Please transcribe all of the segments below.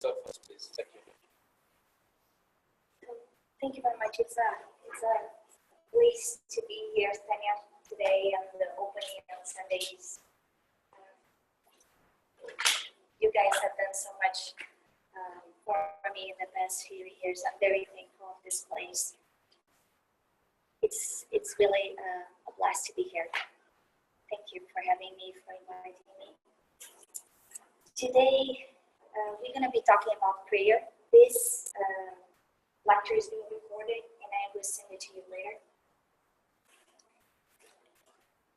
First, please. Thank you. Thank you very much. It's a bliss to be here, Tanya, today on the opening on Sundays. You guys have done so much for me in the past few years. I'm very thankful of this place. It's really a blast to be here. Thank you for having me, for inviting me. Today, we're going to be talking about prayer. This lecture is being recorded, and I will send it to you later.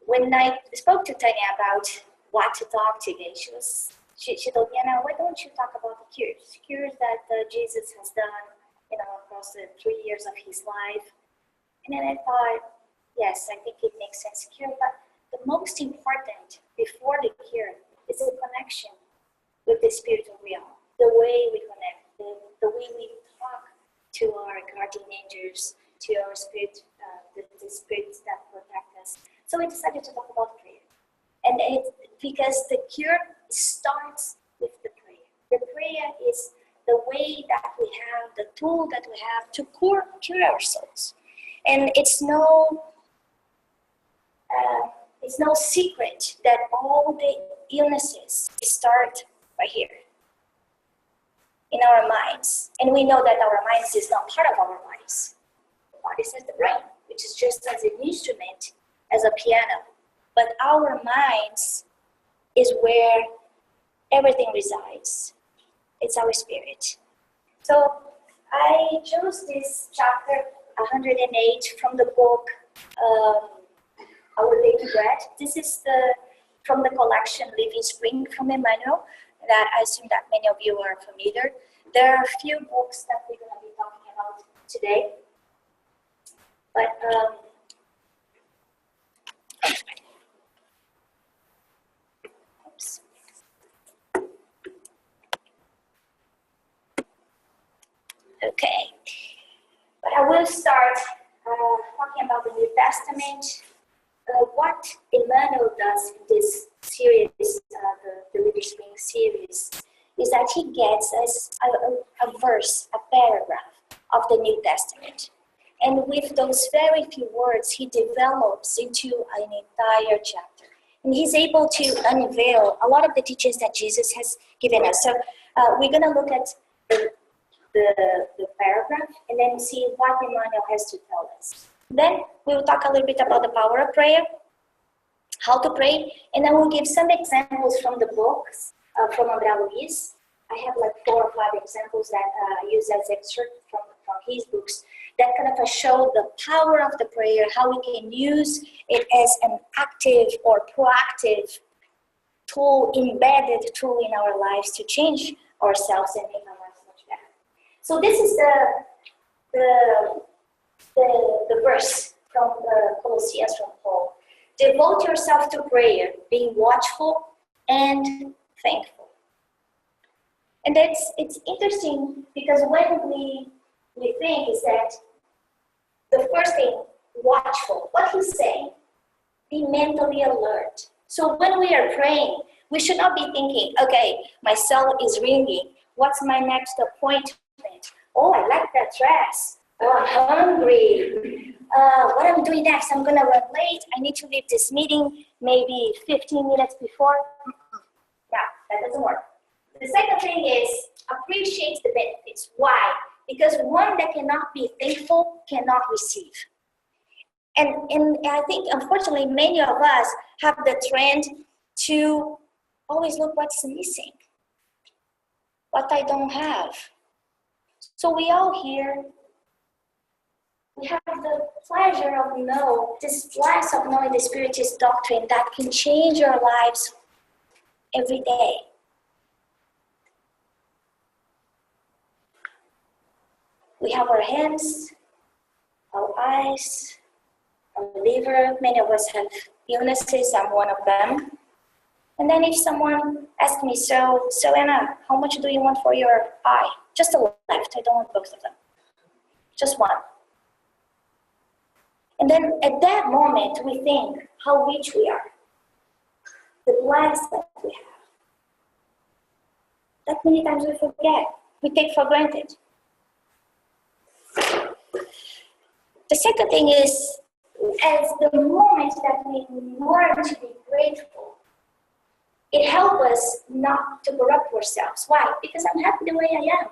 When I spoke to Tanya about what to talk today, she told me, Anna, why don't you talk about the cures that Jesus has done, across the 3 years of his life. And then I thought, yes, I think it makes sense cure, but the most important before the cure is the connection with the spiritual realm, the way we connect, the way we talk to our guardian angels, to our spirit, the spirits that protect us. So we decided to talk about prayer. And it's because the cure starts with the prayer. The prayer is the way that we have, the tool that we have to cure ourselves. And it's no secret that all the illnesses start right here in our minds. And we know that our minds is not part of our bodies. The body is the brain, which is just as an instrument as a piano. But our minds is where everything resides. It's our spirit. So I chose this chapter 108 from the book Our Daily Bread. This is from the collection Living Spring from Moreno, that I assume that many of you are familiar. There are a few books that we're going to be talking about today. But oops. Okay. But I will start talking about the New Testament. What Emmanuel does in this series, the Living Spring series, is that he gets us a verse, a paragraph of the New Testament. And with those very few words, he develops into an entire chapter. And he's able to unveil a lot of the teachings that Jesus has given us. So we're going to look at the paragraph and then see what Emmanuel has to tell us. Then we'll talk a little bit about the power of prayer, how to pray, and I will give some examples from the books from André Luiz. I have like 4 or 5 examples that I use as excerpts from his books that kind of show the power of the prayer, how we can use it as an active or proactive tool, embedded tool in our lives to change ourselves and make our lives much better. So this is the verse from Colossians from Paul. Devote yourself to prayer, being watchful and thankful. And it's interesting because when we think is that the first thing, watchful, what he's saying, be mentally alert. So when we are praying, we should not be thinking, okay, my cell is ringing. What's my next appointment? Oh, I like that dress. Oh, I'm hungry. What am I doing next? I'm going to run late. I need to leave this meeting maybe 15 minutes before. No, that doesn't work. The second thing is appreciate the benefits. Why? Because one that cannot be thankful cannot receive. And I think, unfortunately, many of us have the trend to always look what's missing, what I don't have. So we all here, we have the pleasure of this blast of knowing the Spiritist doctrine that can change our lives every day. We have our hands, our eyes, our liver. Many of us have illnesses. I'm one of them. And then if someone asks me, so Anna, how much do you want for your eye? Just the left. I don't want both of them. Just one. And then at that moment, we think how rich we are. The blessings that we have. that many times we forget, we take for granted. The second thing is, as the moment that we learn to be grateful, it helps us not to corrupt ourselves. Why? Because I'm happy the way I am.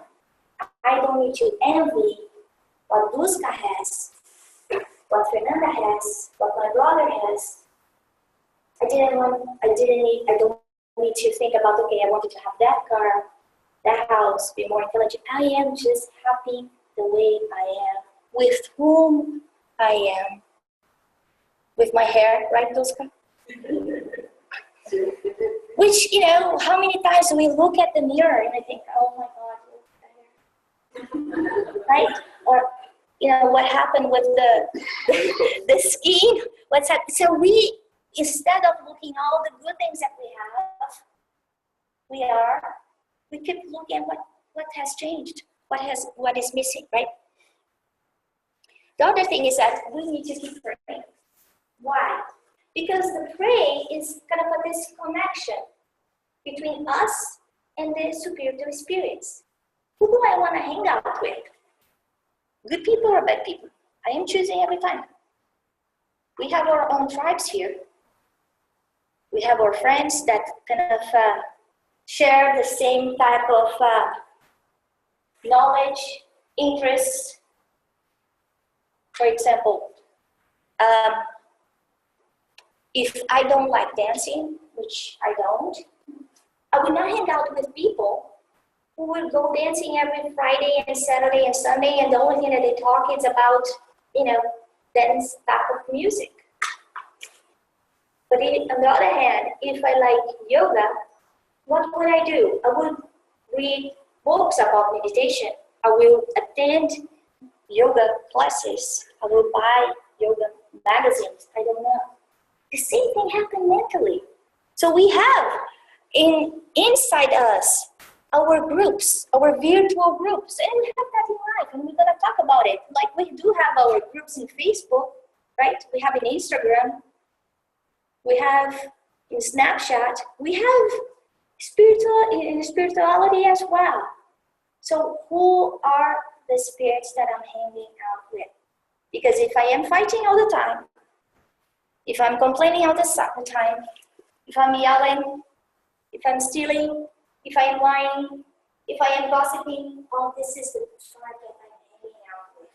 I don't need to envy what Duska has, what Fernanda has, what my brother has. I don't need to think about, okay, I wanted to have that car, that house, be more intelligent. I am just happy the way I am, with whom I am. With my hair, right, Duska? Which, how many times we look at the mirror and I think, oh my God, right? Or, what happened with the skin? What's happened? So we, instead of looking all the good things that we have, we keep looking at what has changed, what is missing, right? The other thing is that we need to keep praying. Why? Because the pray is kind of this connection between us and the superior spirits. Who do I want to hang out with? Good people or bad people? I am choosing every time. We have our own tribes here. We have our friends that kind of share the same type of knowledge, interests. For example, if I don't like dancing, which I don't, I will not hang out with people who will go dancing every Friday and Saturday and Sunday, and the only thing that they talk is about, dance type of music. But on the other hand, if I like yoga, what would I do? I would read books about meditation. I will attend yoga classes. I will buy yoga magazines. I don't know. The same thing happened mentally. So we have inside us our groups, our virtual groups, and we have that in life, and we're gonna talk about it. Like we do have our groups in Facebook, right? We have in Instagram. We have in Snapchat. We have spirituality as well. So who are the spirits that I'm hanging out with? Because if I am fighting all the time, if I'm complaining all the time, if I'm yelling, if I'm stealing, if I am lying, if I am gossiping, all this is the tribe that I'm hanging out with.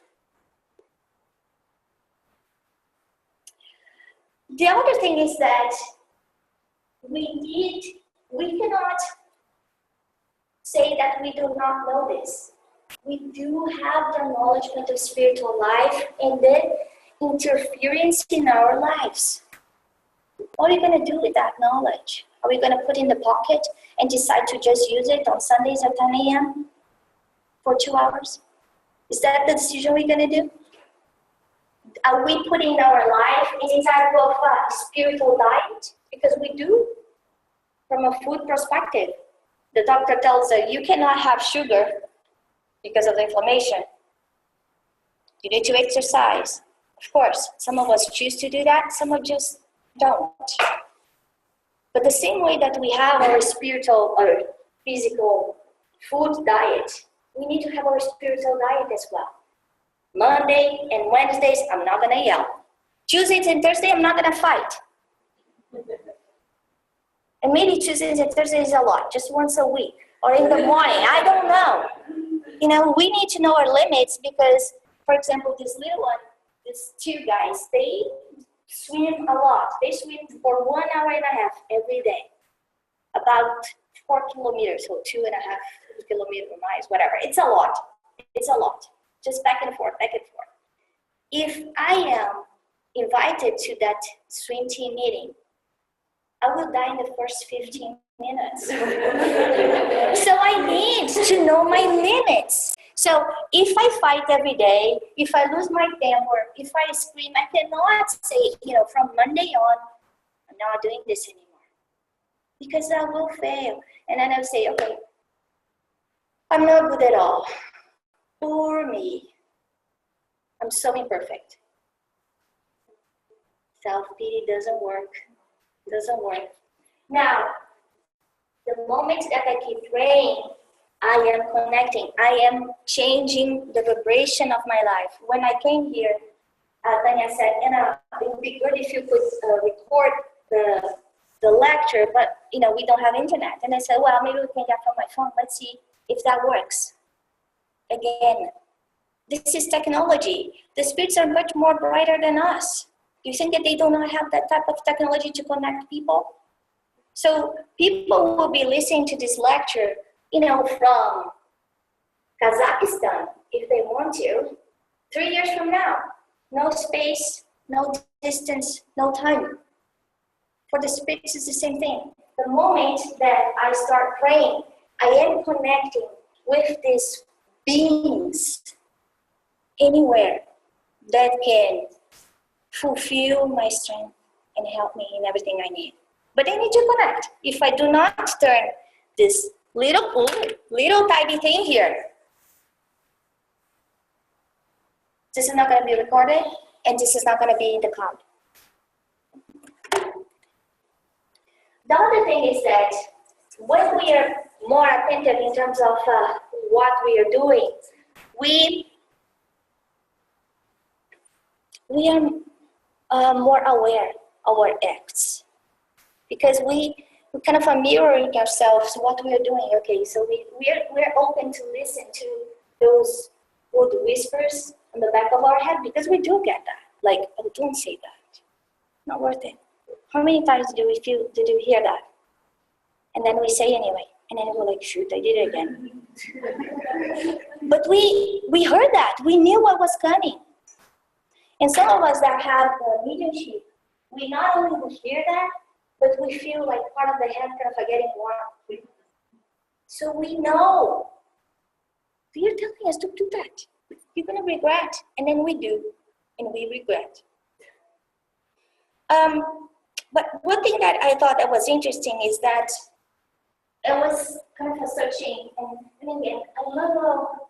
The other thing is that we cannot say that we do not know this. We do have the acknowledgement of spiritual life and the interference in our lives. What are you going to do with that knowledge? Are we going to put in the pocket and decide to just use it on Sundays at 10 a.m. for 2 hours? Is that the decision we're going to do? Are we putting our life in a type of spiritual diet? Because we do, from a food perspective. The doctor tells us you cannot have sugar because of the inflammation. You need to exercise. Of course, some of us choose to do that, some of us just don't. But the same way that we have our spiritual or physical food diet, we need to have our spiritual diet as well. Monday and Wednesdays, I'm not gonna yell. Tuesdays and Thursdays, I'm not gonna fight. And maybe Tuesdays and Thursdays is a lot, just once a week or in the morning, I don't know. We need to know our limits because, for example, this little one, these two guys, they swim a lot. They swim for 1 hour and a half every day, about 4 kilometers, so 2.5 kilometer miles, whatever. It's a lot. It's a lot. Just back and forth, back and forth. If I am invited to that swim team meeting, I will die in the first 15 minutes. So I need to know my limits. So if I fight every day, if I lose my temper, if I scream, I cannot say, from Monday on, I'm not doing this anymore. Because I will fail. And then I'll say, okay, I'm not good at all. Poor me. I'm so imperfect. Self-pity doesn't work. Doesn't work. Now, The moment that I keep praying, I am connecting. I am changing the vibration of my life. When I came here, Tanya said, Anna, it would be good if you could record the lecture, but we don't have internet. And I said, well, maybe we can get from my phone. Let's see if that works. Again, this is technology. The spirits are much more brighter than us. Do you think that they do not have that type of technology to connect people? So people will be listening to this lecture, from Kazakhstan, if they want to, 3 years from now. No space, no distance, no time. For the spirits, it's the same thing. The moment that I start praying, I am connecting with these beings anywhere that can fulfill my strength and help me in everything I need. But I need to connect. If I do not turn this little tiny thing here, this is not going to be recorded, and this is not going to be in the cloud. The other thing is that when we are more attentive in terms of what we are doing, we are more aware of our acts. Because we kind of are mirroring ourselves what we are doing. Okay, so we're open to listen to those good whispers in the back of our head, because we do get that. Like, oh, don't say that. Not worth it. How many times did you hear that? And then we say anyway. And then we're like, shoot, I did it again. But we heard that. We knew what was coming. And some of us that have mediumship, we not only will hear that, but we feel like part of the head kind of getting warm. So we know. They're telling us to do that. You're going to regret. And then we do. And we regret. But one thing that I thought that was interesting is that I was kind of searching. And again, I love how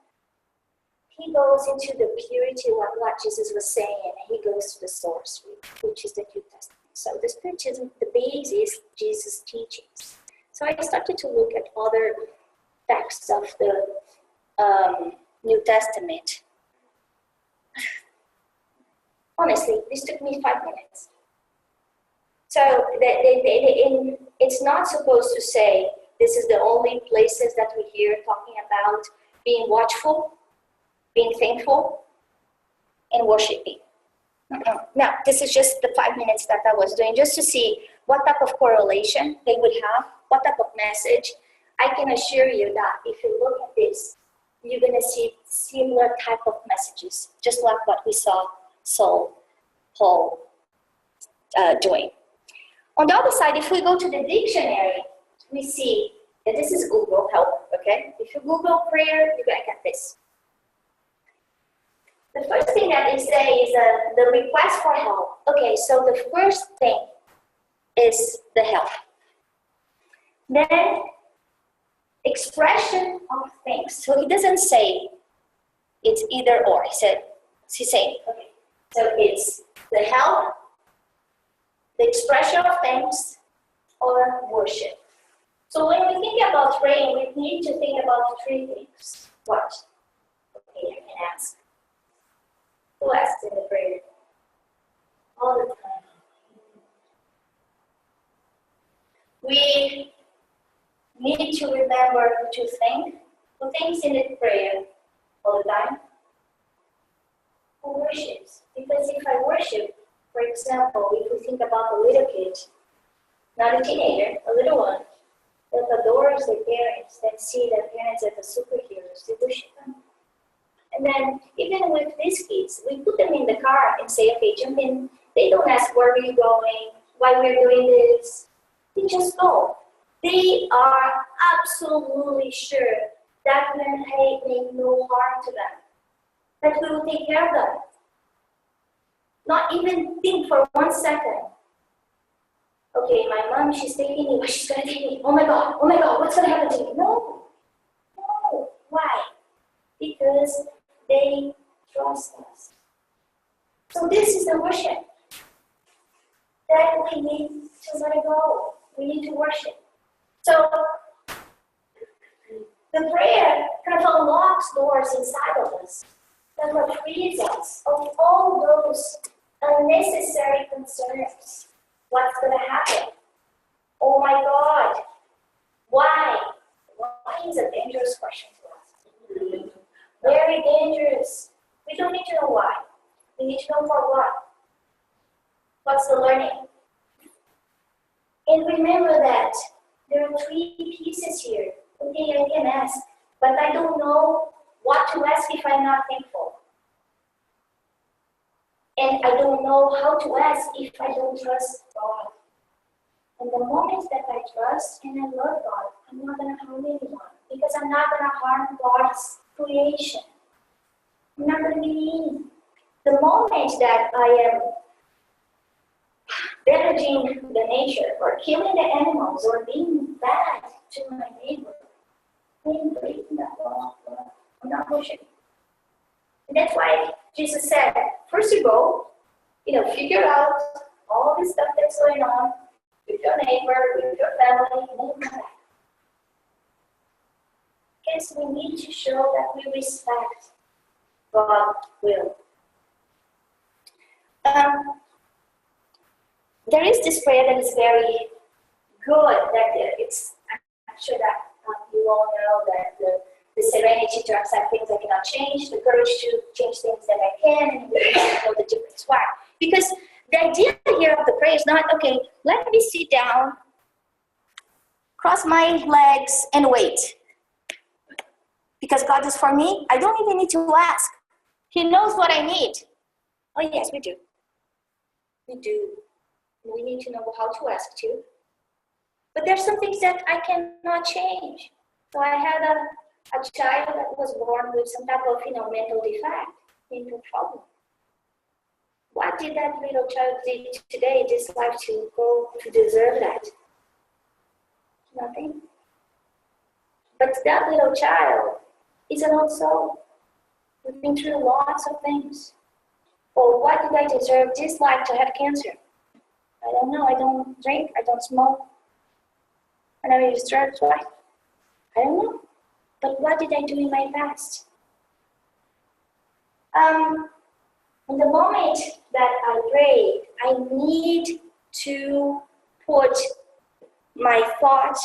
he goes into the purity of what Jesus was saying. And he goes to the source, which is the New Testament. So the Spiritism, the base is Jesus' teachings. So I started to look at other texts of the New Testament. Honestly, this took me 5 minutes. So it's not supposed to say this is the only places that we hear talking about being watchful, being thankful, and worshiping. Now, this is just the 5 minutes that I was doing just to see what type of correlation they would have, what type of message. I can assure you that if you look at this, you're going to see similar type of messages, just like what we saw Paul doing. On the other side, if we go to the dictionary, we see that this is Google help, okay? If you Google prayer, you're going to get this. The first thing that they say is the request for help. Okay, so the first thing is the help. Then, expression of things. So he doesn't say it's either or. He's saying, okay, so it's the help, the expression of thanks, or worship. So when we think about praying, we need to think about 3 things. What? Okay, I can ask. Who asks in the prayer? All the time. We need to remember to thank. Who thanks in the prayer all the time? Who worships? Because if I worship, for example, if we think about a little kid, not a teenager, a little one, that adores their parents, that see their parents as the superheroes, they worship them. And then, even with these kids, we put them in the car and say, okay, jump in. They don't ask where are you going, why we're doing this. They just go. They are absolutely sure that will make no harm to them, that we will take care of them. Not even think for 1 second. Okay, my mom, she's taking me, but she's going to take me. Oh my God, what's going to happen to me? No. Why? Because they trust us. So this is the worship. That we need to let it go. We need to worship. So The prayer kind of unlocks doors inside of us that will frees us of all those unnecessary concerns. What's going to happen? Oh my God, why? Why is a dangerous question to us? Very dangerous. We don't need to know why. We need to know for what. What's the learning? And remember that there are three pieces here. Okay, I can ask, but I don't know what to ask if I'm not thankful. And I don't know how to ask if I don't trust God. And the moment that I trust and I love God, I'm not going to harm anyone. Because I'm not going to harm God's creation. I'm not going to be mean. The moment that I am damaging the nature or killing the animals or being bad to my neighbor, I'm breaking that law. I'm not pushing. And that's why Jesus said, first you go, figure out all this stuff that's going on with your neighbor, with your family, and then come back. Because we need to show that we respect God's will. There is this prayer that is very good. I'm sure that you all know that the serenity to accept things I cannot change, the courage to change things that I can, and we need to know the difference. Why? Because the idea here of the prayer is not, okay, let me sit down, cross my legs, and wait. Because God is for me, I don't even need to ask. He knows what I need. Oh yes, we do. We do. We need to know how to ask too. But there's some things that I cannot change. So I had a child that was born with some type of mental defect, mental problem. What did that little child do today, this life, to go to deserve that? Nothing. But that little child is an old soul. We've been through lots of things. Or why did I deserve this life to have cancer? I don't know. I don't drink. I don't smoke. I never use drugs. Why? I don't know. But what did I do in my past? In the moment that I pray, I need to put my thought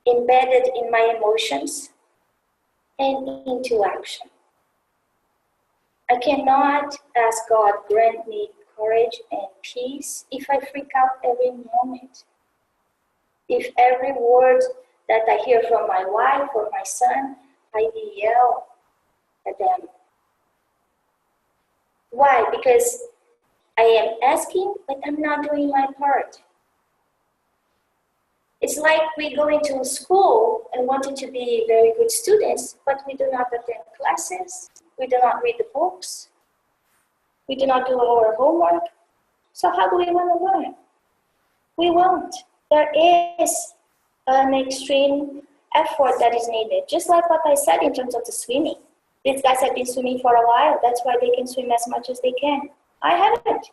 embedded in my emotions and into action. I cannot ask God, grant me courage and peace if I freak out every moment. If every word that I hear from my wife or my son, I yell at them. Why? Because I am asking, but I'm not doing my part. It's like we go into school and wanting to be very good students, but we do not attend classes, we do not read the books, we do not do our homework. So how do we want to learn? We won't. There is an extreme effort that is needed. Just like what I said in terms of the swimming. These guys have been swimming for a while. That's why they can swim as much as they can. I haven't.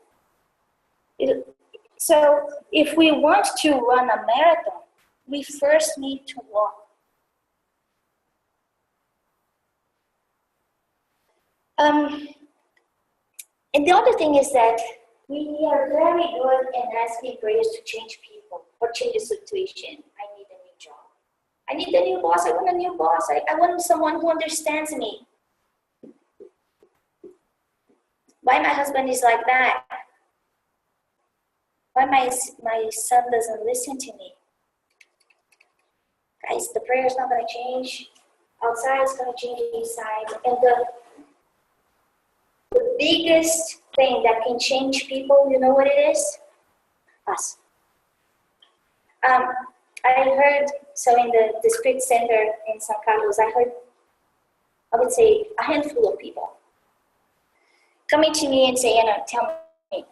So if we want to run a marathon, we first need to walk. And the other thing is that we are very good in asking prayers to change people or change the situation. I need a new job. I need a new boss. I want a new boss. I want someone who understands me. Why my husband is like that? Why my son doesn't listen to me? Guys, the prayer is not going to change. Outside is going to change inside. And the biggest thing that can change people, you know what it is? Us. I heard, so in the Spirit Center in San Carlos, I would say a handful of people coming to me and saying, tell me,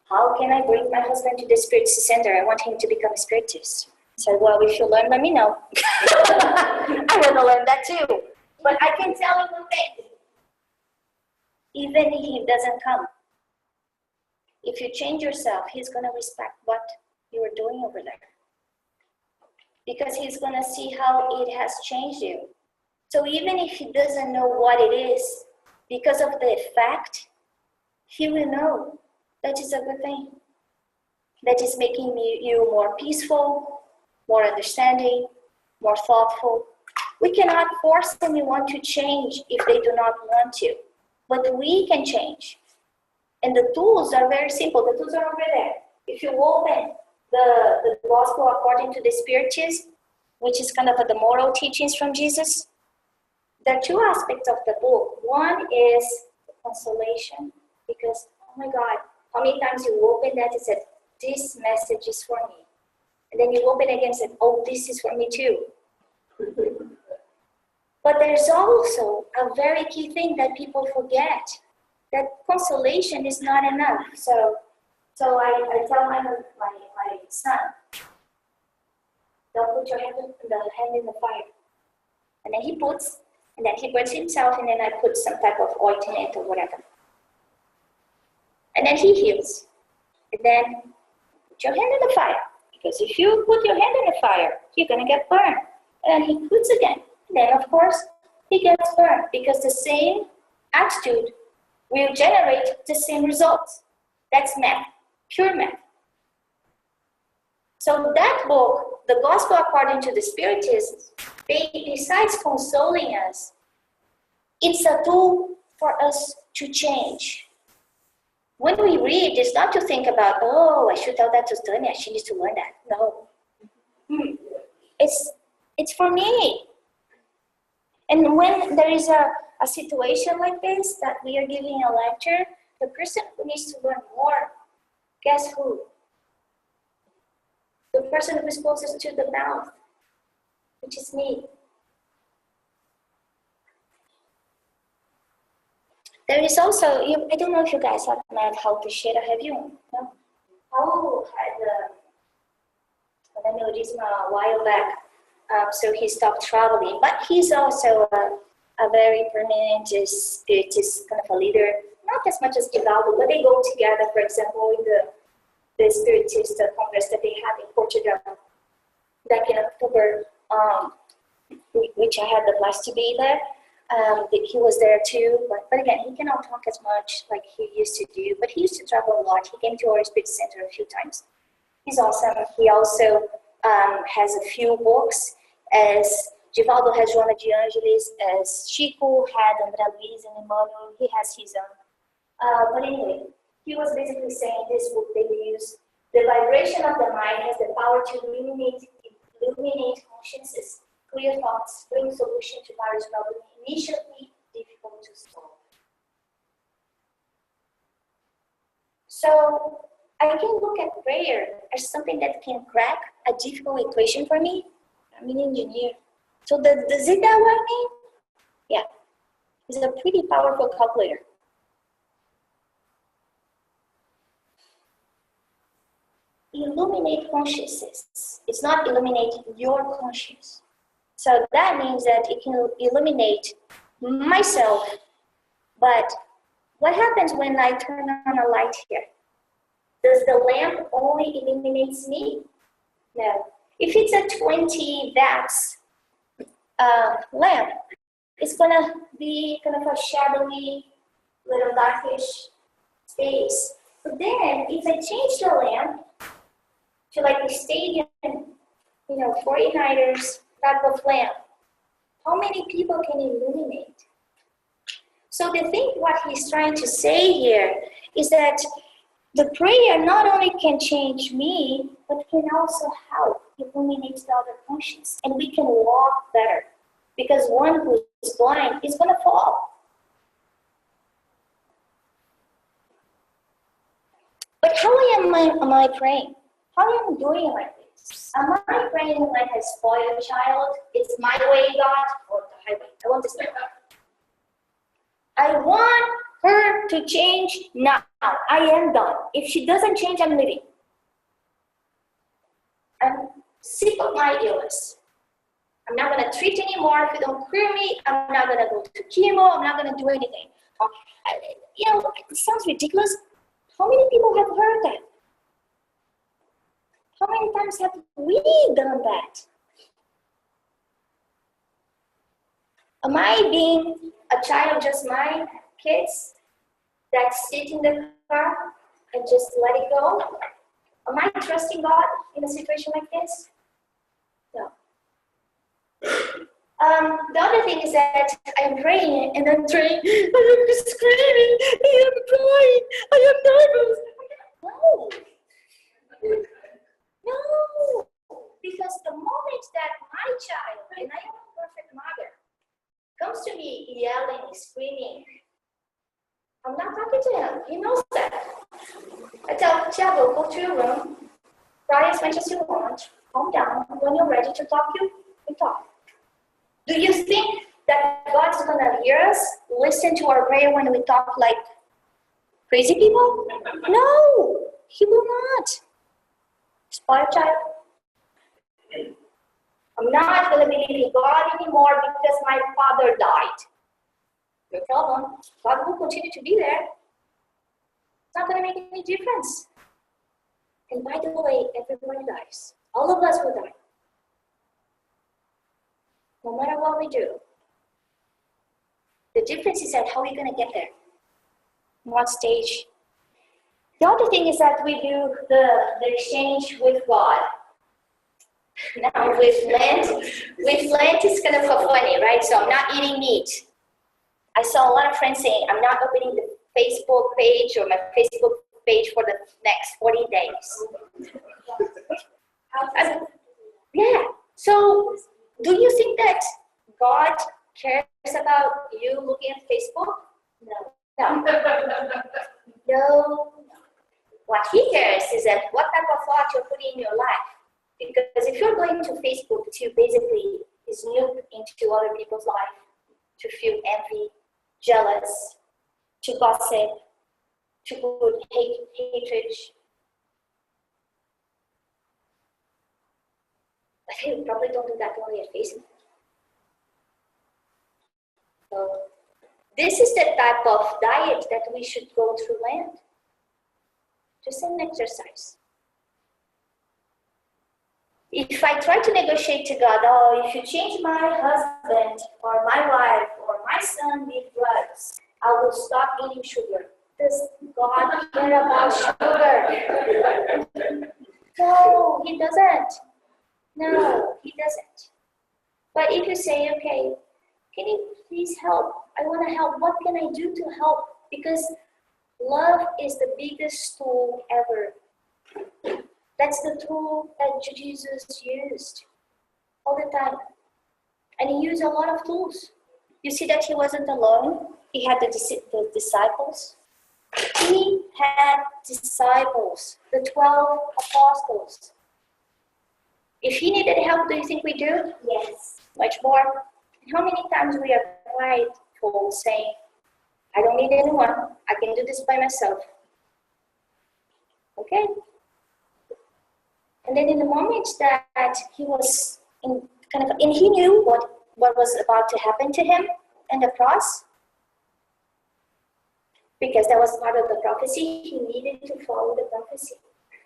how can I bring my husband to the Spirit Center? I want him to become a Spiritist. I said, well, if you learn, let me know. I want to learn that too. But I can tell you one thing. Even if he doesn't come, if you change yourself, he's going to respect what you are doing over there. because he's going to see how it has changed you. So even if he doesn't know what it is, because of the effect, he will know that is a good thing. That is making you more peaceful, more understanding, more thoughtful. We cannot force anyone to change if they do not want to, but we can change. And the tools are very simple. The tools are over there. If you open the Gospel according to the Spiritist, which is kind of the moral teachings from Jesus, there are two aspects of the book. One is consolation, because, oh my God, how many times you open that and said, this message is for me. And then you open it again and said, oh, this is for me too. But there's also a very key thing that people forget, that consolation is not enough. So I tell my son, don't put your hand in the fire. And then he puts, and then he puts himself, and then I put some type of ointment or whatever. And then he heals. And then put your hand in the fire. Because if you put your hand in the fire, you're going to get burned. And then he puts again. And then, of course, he gets burned. Because the same attitude will generate the same results. That's math, pure math. So that book, The Gospel According to the Spiritist, besides consoling us, it's a tool for us to change. When we read, it's not to think about, oh, I should tell that to Tanya, she needs to learn that. No. It's for me. And when there is a situation like this, that we are giving a lecture, the person who needs to learn more, guess who? The person who is closest to the mouth, which is me. There is also, I don't know if you guys have met Raul Teixeira, have you? No? Raul had an aneurysm a while back, so he stopped traveling. But he's also a very prominent spiritist, kind of a leader, not as much as Divaldo, but they go together, for example, in the Spiritist Congress that they had in Portugal back in October, which I had the blessed to be there. He was there too, but again, he cannot talk as much like he used to do, but he used to travel a lot. He came to our Spirit Center a few times. He's awesome. He also has a few books, as Givaldo has Joanna de Angelis, as Chico had André Luiz and Emmanuel. He has his own. But anyway, he was basically saying this book they use, the vibration of the mind has the power to illuminate consciences, clear thoughts, bring solution to various problems initially difficult to solve. So I can look at prayer as something that can crack a difficult equation for me. I'm an engineer. So does it that what I mean? Yeah. It's a pretty powerful calculator. Illuminate consciousness. It's not illuminate your conscience. So that means that it can illuminate myself. But what happens when I turn on a light here? Does the lamp only illuminates me? No. If it's a 20 watts lamp, it's gonna be kind of a shadowy, little darkish space. But then, if I change the lamp to like the stadium, 49ers type of lamp, how many people can illuminate? So the thing, what he's trying to say here is that the prayer not only can change me, but can also help illuminate the other conscience. And we can walk better. Because one who is blind is going to fall. But how am I praying? How am I doing like this? Am I praying like a spoiled child? It's my way, God, or the highway? I want this. I want her to change now. I am done. If she doesn't change, I'm leaving. I'm sick of my illness. I'm not going to treat anymore. If you don't cure me, I'm not going to go to chemo. I'm not going to do anything. It sounds ridiculous. How many people have heard that? How many times have we done that? Am I being a child of just my kids that sit in the car and just let it go? Am I trusting God in a situation like this? No. The other thing is that I'm praying and I'm praying, I am screaming, I am crying, I am nervous. No. No. Because the moment that my child, and I am a perfect mother, comes to me yelling, screaming, I'm not talking to him. He knows that. I tell Tiago, go to your room, cry as much as you want, calm down. When you're ready to talk, we talk. Do you think that God's gonna hear us, listen to our prayer when we talk like crazy people? No, He will not. Spoiled child. I'm not gonna believe in God anymore because my father died. No problem. God will continue to be there. It's not gonna make any difference. And by the way, everybody dies. All of us will die. No matter what we do. The difference is that how we're going to get there. What stage. The other thing is that we do the exchange with God. Now with Lent it's kind of funny, right? So I'm not eating meat. I saw a lot of friends saying, I'm not opening the Facebook page or my Facebook page for the next 40 days. Yeah. So do you think that God cares about you looking at Facebook? No. No. What He cares is that what type of thought you're putting in your life. Because if you're going to Facebook to basically snoop into other people's life, to feel envy, jealous, to gossip, to put hatred, but you probably don't do that only at Facebook. So this is the type of diet that we should go through Lent. Just an exercise. If I try to negotiate to God, oh, if you change my husband or my wife or my son with drugs, I will stop eating sugar. Does God care about sugar? No, He doesn't. No, He doesn't. But if you say, okay, can you please help? I want to help. What can I do to help? Because love is the biggest tool ever. That's the tool that Jesus used all the time. And He used a lot of tools. You see that He wasn't alone. He had the disciples. He had disciples, the 12 apostles. If He needed help, do you think we do? Yes. Much more. How many times we are prideful saying, I don't need anyone. I can do this by myself. Okay? And then in the moment that He was and He knew what was about to happen to Him in the cross, because that was part of the prophecy, He needed to follow the prophecy.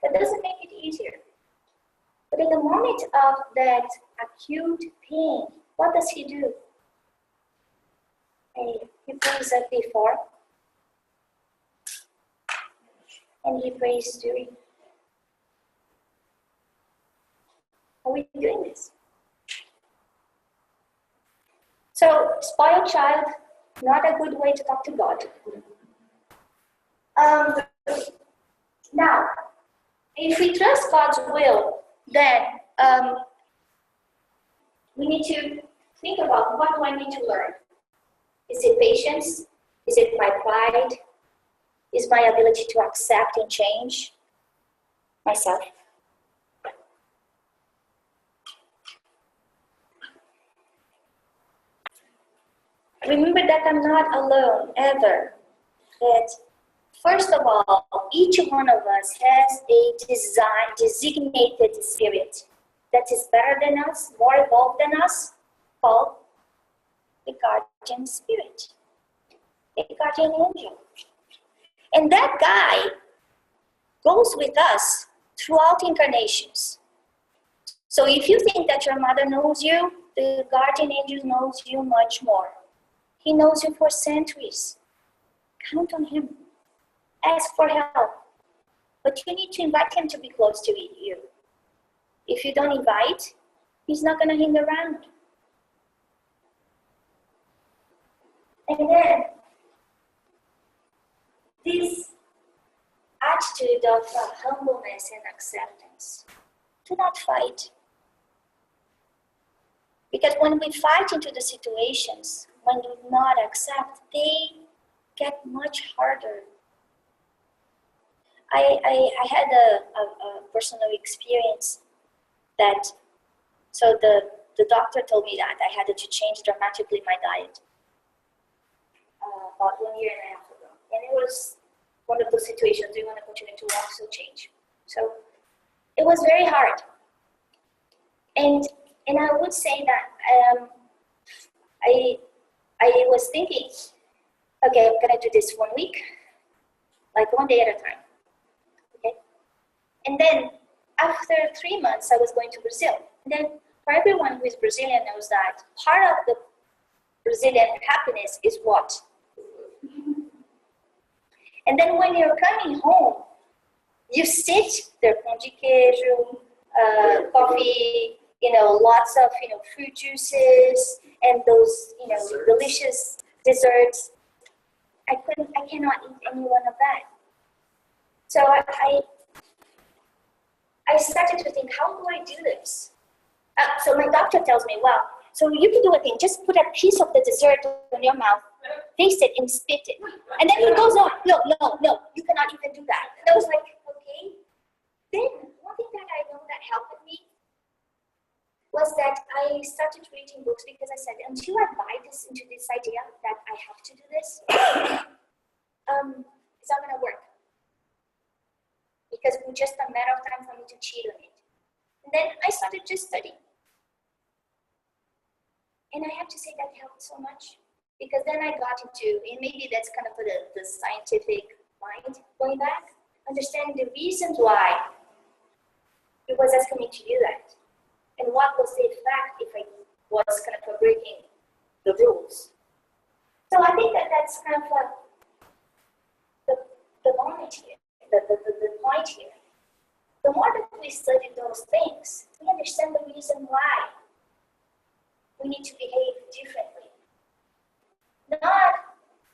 That doesn't make it easier. But in the moment of that acute pain, what does He do? He prays up before, and He prays during. Are we doing this? So, spoiled child, not a good way to talk to God. Now, if we trust God's will, then we need to think about, what do I need to learn? Is it patience? Is it my pride? Is my ability to accept and change myself? Remember that I'm not alone, ever. That, first of all, each one of us has a designated spirit that is better than us, more evolved than us, called the guardian spirit, the guardian angel. And that guy goes with us throughout incarnations. So if you think that your mother knows you, the guardian angel knows you much more. He knows you for centuries. Count on him. Ask for help. But you need to invite him to be close to you. If you don't invite, he's not going to hang around. And then, this attitude of humbleness and acceptance. Do not fight. Because when we fight into the situations, when we do not accept, they get much harder. I had a personal experience that, so the doctor told me that I had to change dramatically my diet about 1.5 years ago. And it was one of those situations, do you want to continue to walk, so change. So it was very hard. And I would say that I was thinking, okay, I'm gonna do this 1 week, like 1 day at a time. Okay? And then after 3 months, I was going to Brazil. And then for everyone who is Brazilian knows that part of the Brazilian happiness is what? And then when you're coming home, you sit there, pão de queijo, coffee, lots of, fruit juices, and those, delicious desserts. I cannot eat any one of that. So I started to think, how do I do this? So my doctor tells me, well, so you can do a thing, just put a piece of the dessert in your mouth, taste it and spit it. And then he goes, no, you cannot even do that. And I was like, okay. Then one thing that I know that helped me was that I started reading books, because I said, until I buy into this idea that I have to do this, it's not gonna work. Because it was just a matter of time for me to cheat on it. And then I started just studying. And I have to say that helped so much, because then I got into, and maybe that's kind of the scientific mind going back, understanding the reasons why it was asking me to do that. And what was the effect if I was kind of breaking the rules. So I think that's kind of the moment here, the point here. The more that we study those things, we understand the reason why we need to behave differently. Not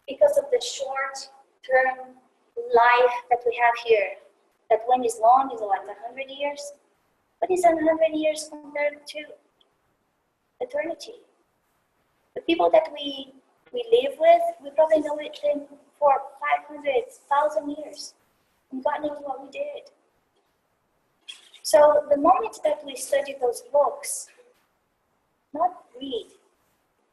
because of the short-term life that we have here, that when is long is like 100 years, but is 100 years compared to eternity. The people that we live with, we probably know it for 500,000 years, and God knows what we did. So the moment that we study those books, not read.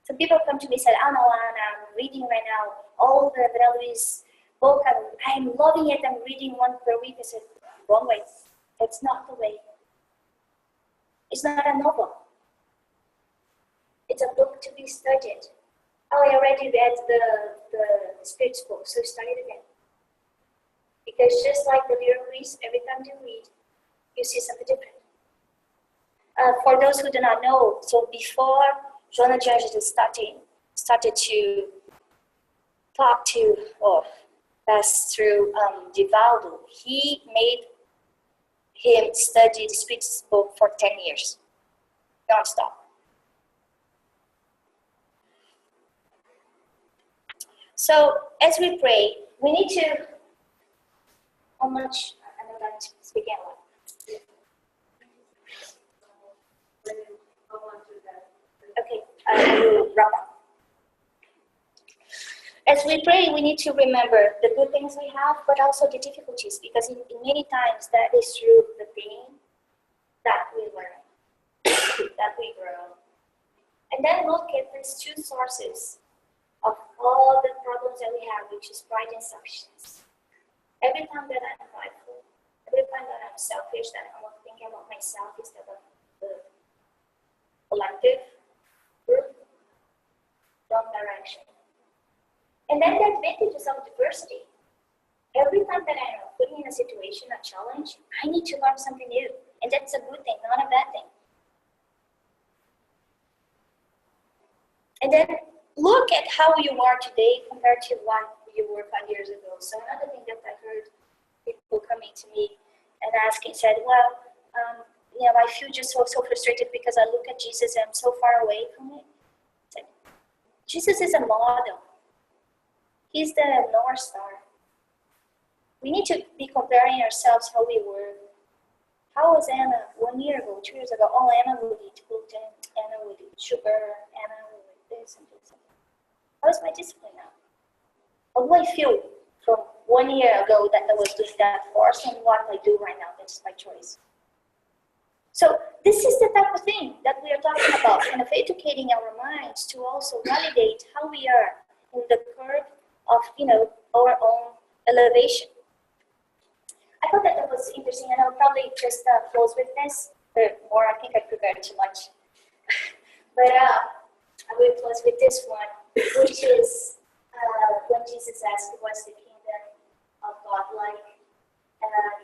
Some people come to me and say, oh no, Anna, I'm reading right now all the Luis book. I'm loving it. I'm reading one per week. I said, wrong way. That's not the way. It's not a novel. It's a book to be studied. Oh, I already read the Spiritist book, so study it again. Because just like the little Luis, every time you read, you see something different. For those who do not know, so before Joanna and Angelis started to talk to or pass through Divaldo, he made him study the Spiritist book for 10 years, non-stop. So as we pray, we need to, how much, I know that speaking a lot. Okay, I will wrap up. As we pray, we need to remember the good things we have, but also the difficulties, because in many times that is through the pain that we learn, that we grow. And then look at these two sources of all the problems that we have, which is pride and selfishness. Every time that I'm prideful, every time that I'm selfish, that I'm thinking about myself instead of the collective group, wrong direction. And then the advantages of diversity. Every time that I'm put in a situation, a challenge, I need to learn something new. And that's a good thing, not a bad thing. And then look at how you are today compared to what you were 5 years ago. So another thing that I heard people coming to me and asking said, well, I feel just so frustrated because I look at Jesus and I'm so far away from it. It's like, Jesus is a model. He's the North Star. We need to be comparing ourselves how we were. How was Anna 1 year ago, 2 years ago? Oh, Anna would eat gluten, Anna would eat sugar, Anna would eat this and this. How is my discipline now? How do I feel from 1 year ago that I was doing that force and what I do right now? That's my choice. So this is the type of thing that we are talking about, kind of educating our minds to also validate how we are in the curve of, our own elevation. I thought that was interesting, and I'll probably just close with this, or I think I prepared too much. But I will close with this one, which is when Jesus asked, what's the kingdom of God like?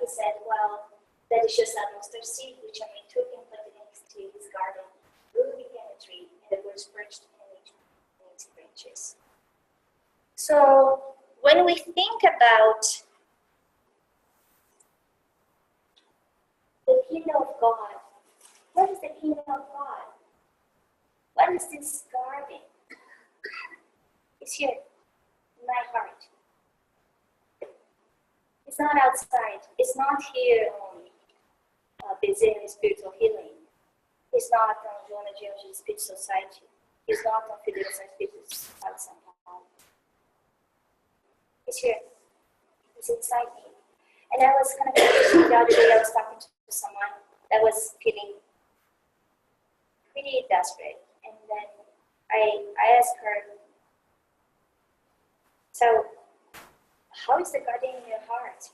He said, well, that is just a mustard seed, which a man took and planted into his garden. Grew became a tree, and the birds perched in its branches. So when we think about the kingdom of God, what is the kingdom of God? What is this garden? It's here, in my heart. It's not outside. It's not here on Brazilian Spiritual Healing. It's not on Joanna Spirit Society. It's not on Fidelis Spirit Society. It's here. It's inside me. And I was kind of interested the other day. I was talking to someone that was feeling pretty desperate, and then I asked her, so how is the garden in your heart?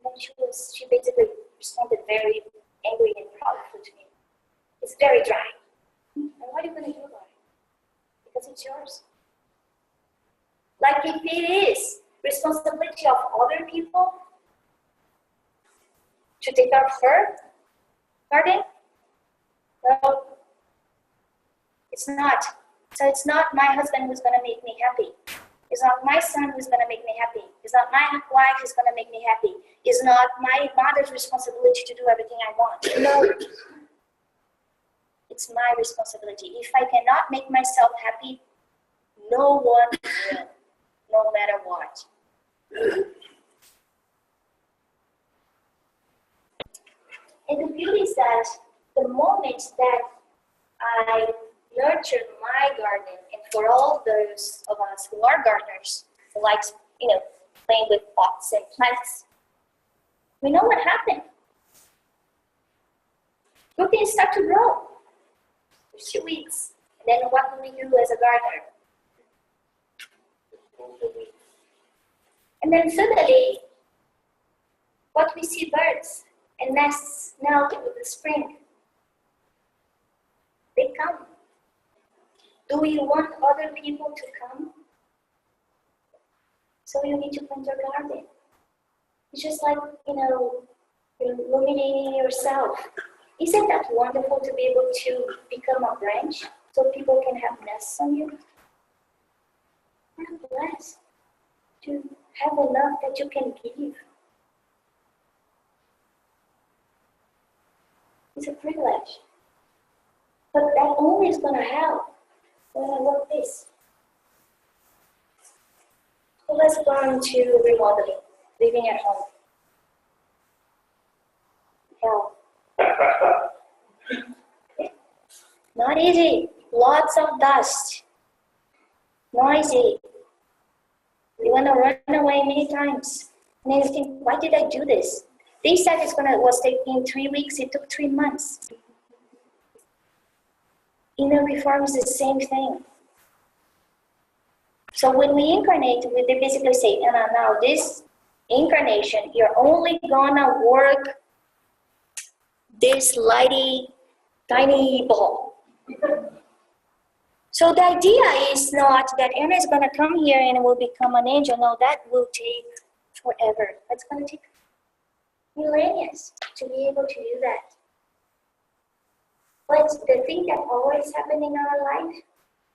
And she basically responded very angry and proudful to me. It's very dry. And what are you going to do about it? Because it's yours. Like if it is responsibility of other people to take care of her garden, well, it's not. So it's not my husband who's going to make me happy. It's not my son who's going to make me happy. It's not my wife who's going to make me happy. It's not my mother's responsibility to do everything I want. No. It's my responsibility. If I cannot make myself happy, no one will, no matter what. And the beauty is that the moment that I nurture my garden, and for all those of us who are gardeners, who likes, playing with pots and plants, we know what happened. Good things start to grow. There's 2 weeks. And then what do we do as a gardener? And then suddenly, what we see birds and nests now with the spring. They come. Do we want other people to come? So you need to plant your garden. It's just like, illuminating yourself. Isn't that wonderful to be able to become a branch so people can have nests on you? I'm blessed to have enough that you can give. It's a privilege. But that only is going to help when I work this. So let's go on to remodeling, living at home. Hell. Not easy. Lots of dust. Noisy. You want to run away many times. And then you think, why did I do this? They said it was taking 3 weeks. It took 3 months. Inner reform is the same thing. So when we incarnate, they basically say, Anna, now this incarnation, you're only gonna work this lighty, tiny ball. So the idea is not that Anna is gonna come here and will become an angel. No, that will take forever. That's gonna take millennia to be able to do that. But the thing that always happens in our life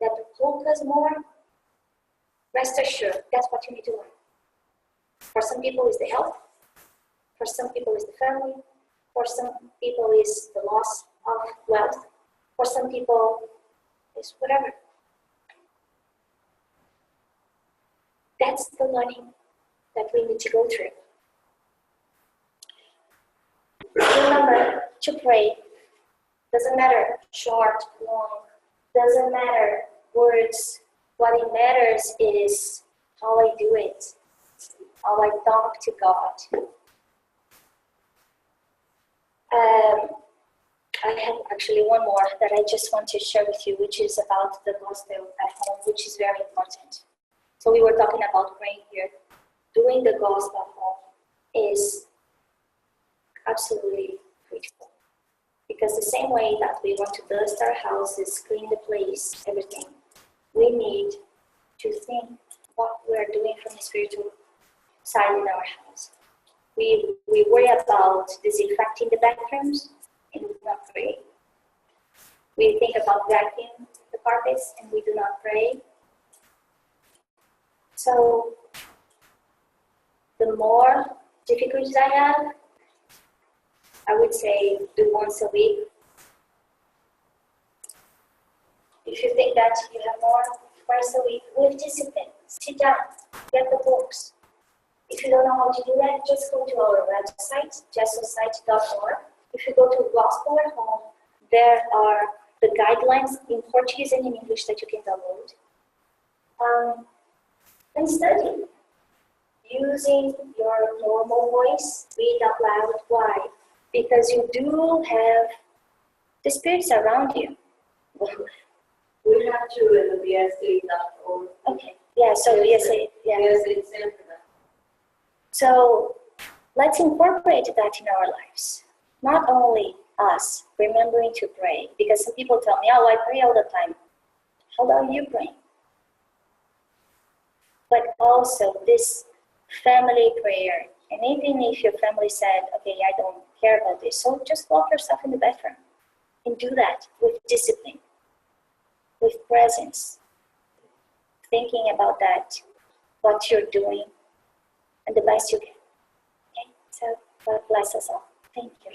that focus more, rest assured, that's what you need to learn. For some people, it's the health. For some people, it's the family. For some people, it's the loss of wealth. For some people, it's whatever. That's the learning that we need to go through. Remember to pray. Doesn't matter short, long, doesn't matter words. What it matters is how I do it, how I talk to God. I have actually one more that I just want to share with you, which is about the gospel at home, which is very important. So we were talking about praying here. Doing the gospel at home is absolutely critical. Because the same way that we want to dust our houses, clean the place, everything, we need to think what we are doing from the spiritual side in our house. We worry about disinfecting the bathrooms and we do not pray. We think about vacuuming the carpets and we do not pray. So the more difficulties I have, I would say do once a week. If you think that you have more, twice a week with discipline. Sit down, get the books. If you don't know how to do that, just go to our website, jessosite.org. If you go to Gospel at Home, there are the guidelines in Portuguese and in English that you can download. And study. Using your normal voice, read out loud. Why? Because you do have the spirits around you. We have to in the BSA.org. Okay, yeah, so BSA, yeah. BSA Center. So let's incorporate that in our lives. Not only us remembering to pray, because some people tell me, oh, I pray all the time. How are you praying? But also this family prayer. And even if your family said, okay, I don't care about this, so just lock yourself in the bathroom and do that with discipline, with presence, thinking about that, what you're doing, and the best you can. Okay, so God bless us all. Thank you.